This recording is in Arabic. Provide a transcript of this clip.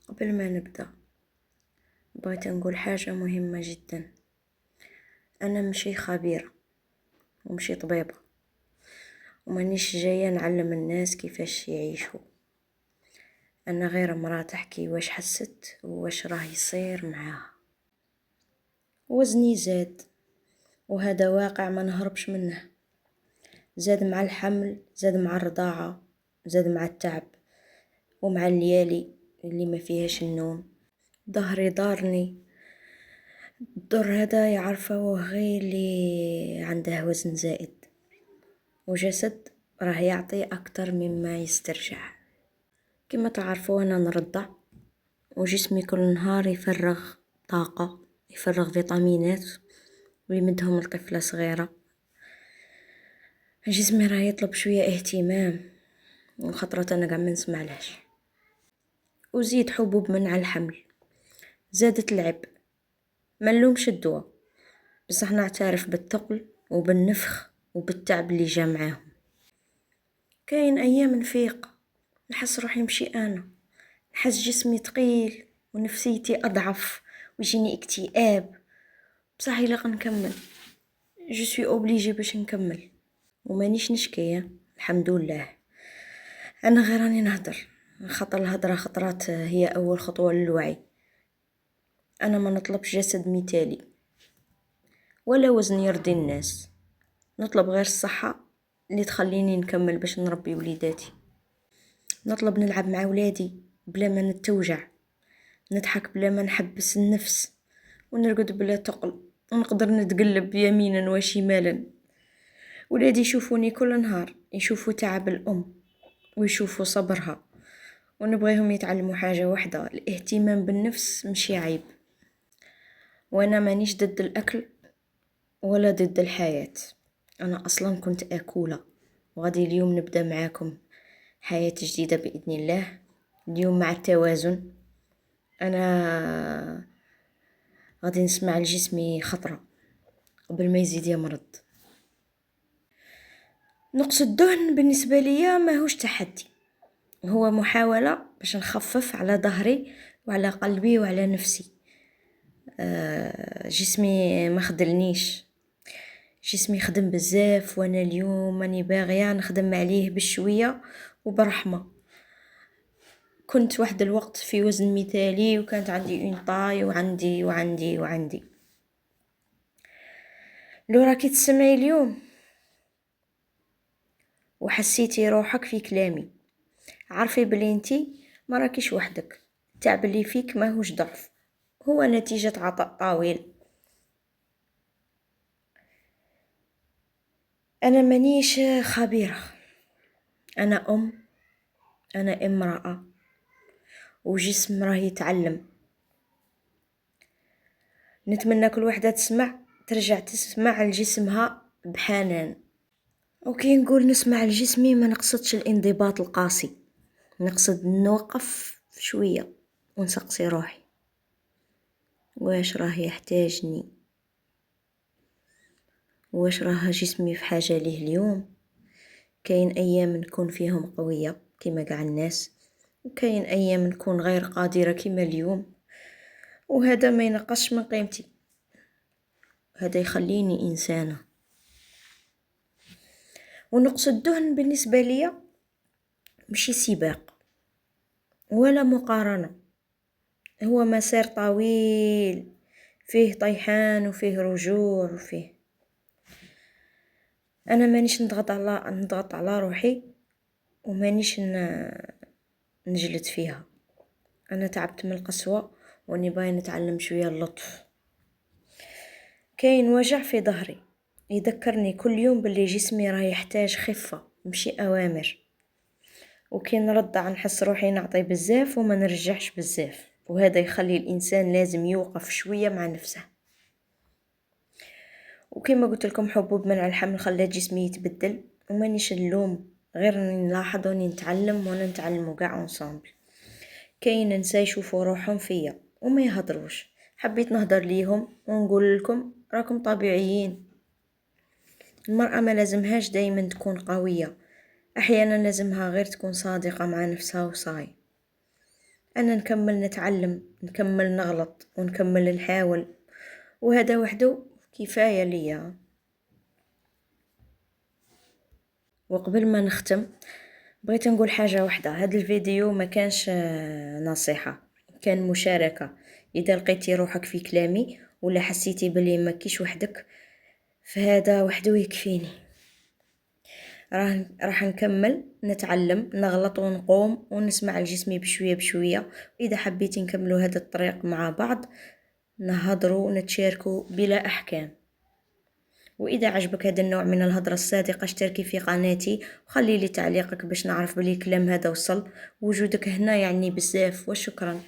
قبل ما نبدأ بغيت نقول حاجة مهمة جدا. أنا مشي خبيرة ومشي طبيبة، ومانيش جاية نعلم الناس كيفاش يعيشوا. أنا غير مرأة تحكي واش حست وواش راه يصير معاها. وزني زاد، وهذا واقع ما نهربش منه. زاد مع الحمل، زاد مع الرضاعة، زاد مع التعب، ومع الليالي اللي ما فيهاش النوم. ظهري ضارني. الدور هذا يعرفه غير اللي عنده وزن زائد، وجسد راه يعطي أكتر مما يسترجع. كما تعرفوا أنا نرضع، وجسمي كل نهار يفرغ طاقة، يفرغ فيتامينات ويمدهم الطفلة صغيرة. جسمي راه يطلب شوية اهتمام، وخطرات أنا قاع ما نسمعلهش. وزيد حبوب منع الحمل، زادت العب. ما نلومش الدواء، بصح نعترف بالثقل وبالنفخ وبالتعب اللي جا معاهم. كاين ايام نفيق نحس روحي مشي انا، نحس جسمي تقيل ونفسيتي اضعف ويجيني اكتئاب، بصح يلق نكمل. جو سوي اوبليجي باش نكمل، ومانيش نشكي. الحمد لله. انا غير راني نهدر، خاطر الهضره خطرات هي اول خطوه للوعي. انا ما نطلبش جسد مثالي ولا وزن يرضي الناس، نطلب غير الصحة اللي تخليني نكمل باش نربي وليداتي. نطلب نلعب مع ولادي بلا ما نتوجع، نضحك بلا ما نحبس النفس، ونرقد بلا تقل، ونقدر نتقلب يمينا وشمالا. ولادي يشوفوني كل نهار، يشوفوا تعب الأم ويشوفوا صبرها، ونبغيهم يتعلموا حاجة واحدة: الاهتمام بالنفس مش عيب. وانا مانيش ضد الأكل ولا ضد الحياة، أنا أصلا كنت أكولة، وغادي اليوم نبدأ معاكم حياة جديدة بإذن الله. اليوم مع التوازن. أنا غادي نسمع لجسمي خطرة قبل ما يزيد يمرض. نقص الدهن بالنسبة لي ماهوش تحدي، هو محاولة باش نخفف على ظهري وعلى قلبي وعلى نفسي. جسمي ما خدلنيش، جسمي خدم بزاف، وانا اليوم ماني باغيه نخدم عليه بشويه وبرحمه. كنت واحد الوقت في وزن مثالي، وكانت عندي اون طاي وعندي. لو راكي تسمعي اليوم وحسيتي روحك في كلامي، عارفي بلي انتي ما راكيش وحدك. التعب اللي فيك ماهوش ضعف، هو نتيجة عطاء طويل. انا مانيش خبيرة، انا ام، انا امرأة، وجسم راه يتعلم. نتمنى كل وحدة تسمع ترجع تسمع لجسمها بحنان. وكي نقول نسمع لجسمي ما نقصدش الانضباط القاسي، نقصد نوقف شوية ونسقسي روحي واش راه يحتاجني، واش راه جسمي في حاجة ليه اليوم. كاين ايام نكون فيهم قوية كما قاع الناس، وكاين ايام نكون غير قادرة كما اليوم، وهذا ما ينقصش من قيمتي، هذا يخليني انسانة. ونقص الدهن بالنسبة لي مشي سباق ولا مقارنة، هو مسار طويل فيه طيحان وفيه رجوع وفيه. انا مانيش نضغط على روحي، ومانيش نجلد فيها. انا تعبت من القسوة واني باغي نتعلم شوية اللطف. كاين وجع في ظهري يذكرني كل يوم باللي جسمي راه يحتاج خفة مشي اوامر، وكي نرضع نحس روحي نعطي بزاف وما نرجعش بزاف، وهذا يخلي الانسان لازم يوقف شوية مع نفسه. وكما قلت لكم حبوب منع الحمل خلات جسمي يتبدل، ومانيش اللوم، غير نلاحظ وني نتعلم وانا نتعلموا قاع انصامبل. كاين نساء يشوفوا روحهم فيا وما يهضروش، حبيت نهضر ليهم ونقول لكم راكم طبيعيين. المرأة ما لازمهاش دايما تكون قوية، احيانا لازمها غير تكون صادقة مع نفسها وصاي. أنا نكمل نتعلم، نكمل نغلط ونكمل نحاول، وهذا وحده كفاية ليا. وقبل ما نختم بغيت نقول حاجة واحدة، هذا الفيديو ما كانش نصيحة، كان مشاركة. إذا لقيتي روحك في كلامي ولا حسيتي بلي ما كيش وحدك، فهذا وحده يكفيني. راح نكمل نتعلم، نغلط ونقوم ونسمع لجسمي بشوية بشوية. وإذا حبيتي نكملوا هذا الطريق مع بعض، نهضروا ونتشاركوا بلا أحكام. وإذا عجبك هذا النوع من الهضرة الصادقة، اشتركي في قناتي وخلي لي تعليقك باش نعرف بلي الكلام هذا وصل. وجودك هنا يعني بزاف، وشكرا.